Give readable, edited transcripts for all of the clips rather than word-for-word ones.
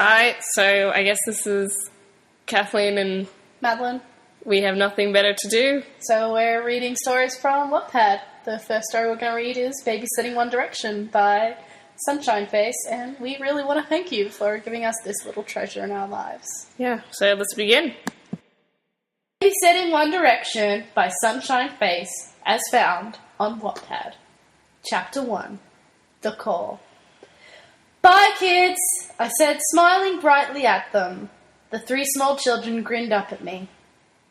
Hi, so I guess this is Kathleen and Madeline. we have nothing better to do. So we're reading stories from Wattpad. The first story we're going to read is Babysitting One Direction by Sunshine Face, and we really want to thank you for giving us this little treasure in our lives. Yeah, so let's begin. Babysitting One Direction by Sunshine Face, as found on Wattpad. Chapter 1. The Call. Bye, kids, I said, smiling brightly at them. The three small children grinned up at me.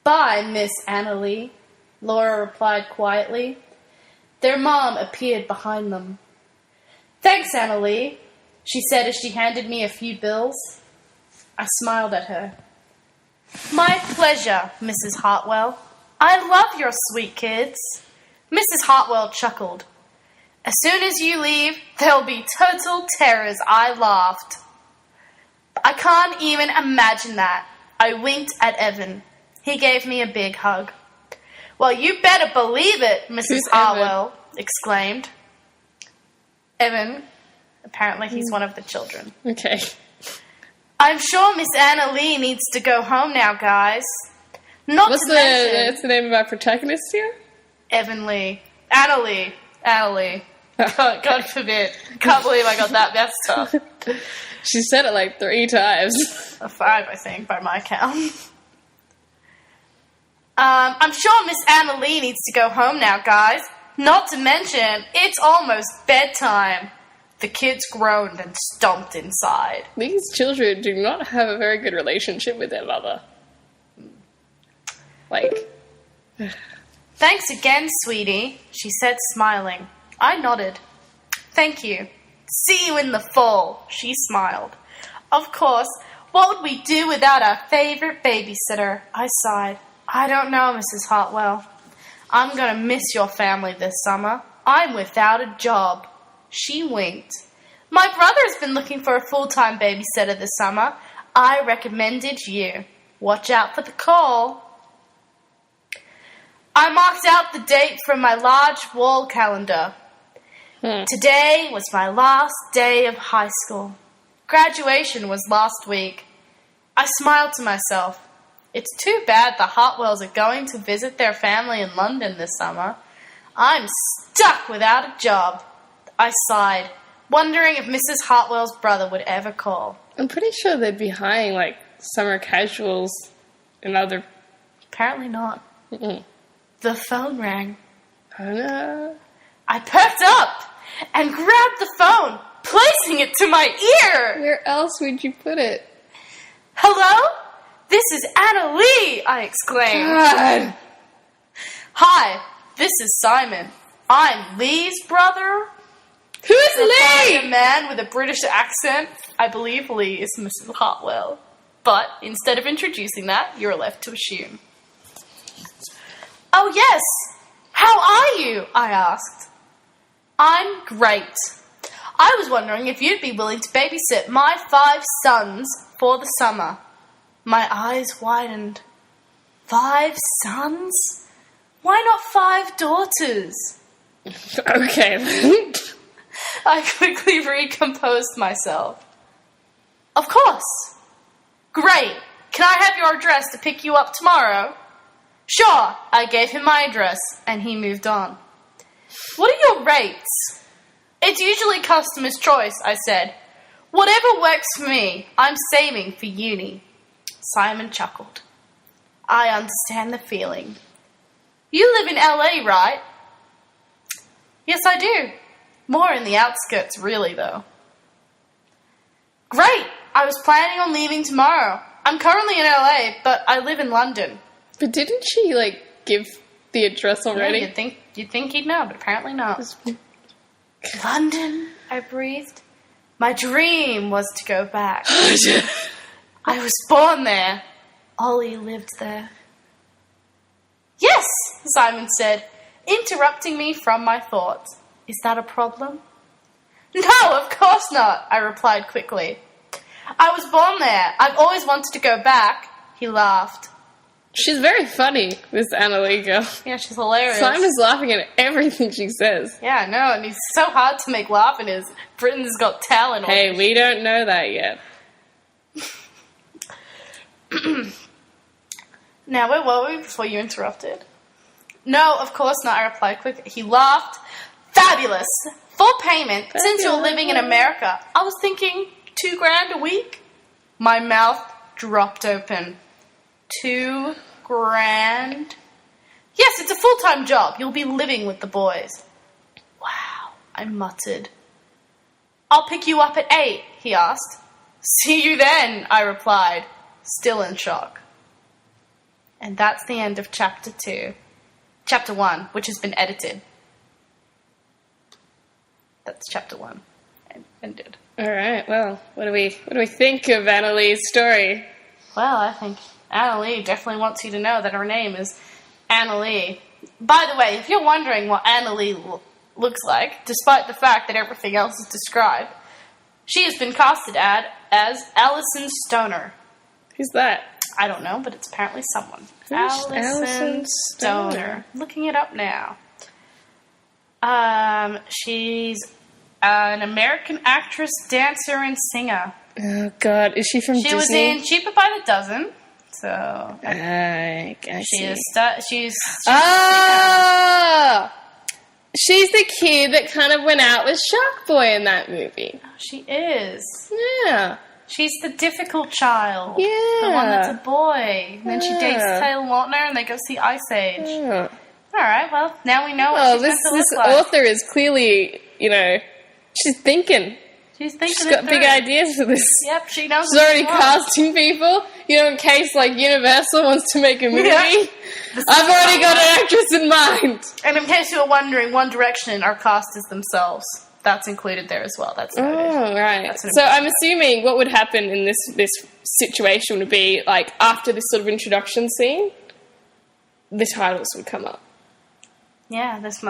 Bye, Miss Annalee, Laura replied quietly. Their mom appeared behind them. Thanks, Annalee, she said as she handed me a few bills. I smiled at her. My pleasure, Mrs. Hartwell. I love your sweet kids. Mrs. Hartwell chuckled. As soon as you leave, there'll be total terrors, I laughed. I can't even imagine that. I winked at Evan. He gave me a big hug. Well, you better believe it, Mrs. Hartwell exclaimed. Evan, apparently he's one of the children. Okay. I'm sure Miss Annalee needs to go home now, guys. What's the name of our protagonist here? Evan Lee. Annalee. God forbid. Can't believe I got that messed up. She said it like 3 times. 5, I think, by my count. I'm sure Miss Annalee needs to go home now, guys. Not to mention, it's almost bedtime. The kids groaned and stomped inside. These children do not have a very good relationship with their mother. Thanks again, sweetie, she said, smiling. I nodded. Thank you. See you in the fall, she smiled. Of course, what would we do without our favorite babysitter? I sighed. I don't know, Mrs. Hartwell. I'm going to miss your family this summer. I'm without a job. She winked. My brother's been looking for a full-time babysitter this summer. I recommended you. Watch out for the call. I marked out the date from my large wall calendar. Today was my last day of high school. Graduation was last week. I smiled to myself. It's too bad the Hartwells are going to visit their family in London this summer. I'm stuck without a job. I sighed, wondering if Mrs. Hartwell's brother would ever call. I'm pretty sure they'd be hiring, summer casuals and other... Apparently not. Mm-mm. The phone rang. Oh, no. I perked up and grabbed the phone, placing it to my ear. Where else would you put it? Hello? This is Annalee, I exclaimed. God. Hi, this is Simon. I'm Lee's brother. Who is Lee? A man with a British accent. I believe Lee is Mrs. Hartwell. But instead of introducing that, you're left to assume. Oh, yes. How are you? I asked. I'm great. I was wondering if you'd be willing to babysit my 5 sons for the summer. My eyes widened. 5 sons? Why not 5 daughters? Okay. I quickly recomposed myself. Of course. Great. Can I have your address to pick you up tomorrow? Sure. I gave him my address, and he moved on. What are your rates? It's usually customer's choice, I said. Whatever works for me. I'm saving for uni. Simon chuckled. I understand the feeling. You live in LA, right? Yes, I do. More in the outskirts, really, though. Great! I was planning on leaving tomorrow. I'm currently in LA, but I live in London. But didn't she, give the address already? Yeah, you'd think he'd know, but apparently not. London, I breathed. My dream was to go back. I was born there. Ollie lived there. Yes, Simon said, interrupting me from my thoughts. Is that a problem? No, of course not, I replied quickly. I was born there. I've always wanted to go back. He laughed. She's very funny, this Annalee girl. Yeah, she's hilarious. Simon's laughing at everything she says. Yeah, I know, and he's so hard to make laugh in his Britain's Got Talent. Hey, we don't know that yet. Now, where were we before you interrupted? No, of course not, I replied quickly. He laughed. Fabulous! Full payment since you're living in America. I was thinking $2,000 a week. My mouth dropped open. $2,000? Yes, it's a full-time job. You'll be living with the boys. Wow, I muttered. I'll pick you up at 8, he asked. See you then, I replied, still in shock. And that's the end of chapter 2. Chapter 1, which has been edited. That's chapter 1. Ended. All right. Well, what do we think of Annalee's story? Well, I think Annalee definitely wants you to know that her name is Annalee. By the way, if you're wondering what Annalee looks like, despite the fact that everything else is described, she has been casted as Allison Stoner. Who's that? I don't know, but it's apparently someone. Who's Allison Stoner? Looking it up now. She's an American actress, dancer, and singer. Oh, God. Is she from Disney? She was in Cheaper by the Dozen. So I see. She's she's the kid that kind of went out with Shark Boy in that movie. She is. Yeah. She's the difficult child. Yeah. The one that's a boy. And then she dates Taylor Lautner and they go see Ice Age. Yeah. Alright, well, now we know what she's meant to this look like. author is clearly, she's thinking. She's thinking She's got big ideas for this. Yep, she knows. She's already casting people. In case Universal wants to make a movie. Yeah. I've already got an actress in mind. And in case you were wondering, One Direction are cast as themselves. That's included there as well. That's noted. Oh, right. So I'm assuming what would happen in this situation would be, after this sort of introduction scene, the titles would come up. Yeah, and it's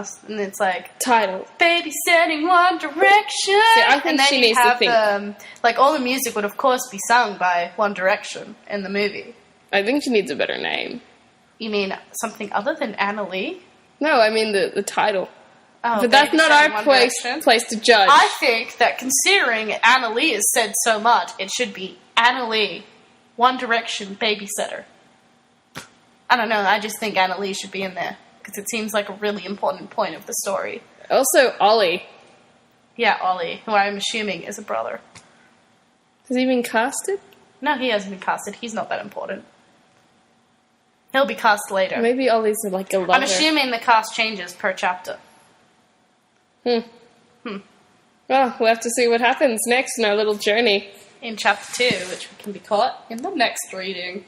title. Babysitting One Direction. See, I think she needs to think. All the music would, of course, be sung by One Direction in the movie. I think she needs a better name. You mean something other than Annalee? No, I mean the title. Oh, but that's not our place to judge. I think that considering Annalee has said so much, it should be Annalee, One Direction babysitter. I don't know, I just think Annalee should be in there. Because it seems like a really important point of the story. Also, Ollie. Yeah, Ollie, who I'm assuming is a brother. Has he been casted? No, he hasn't been casted. He's not that important. He'll be cast later. Maybe Ollie's a lover. I'm assuming the cast changes per chapter. Well, we'll have to see what happens next in our little journey. In chapter 2, which can be caught in the next reading.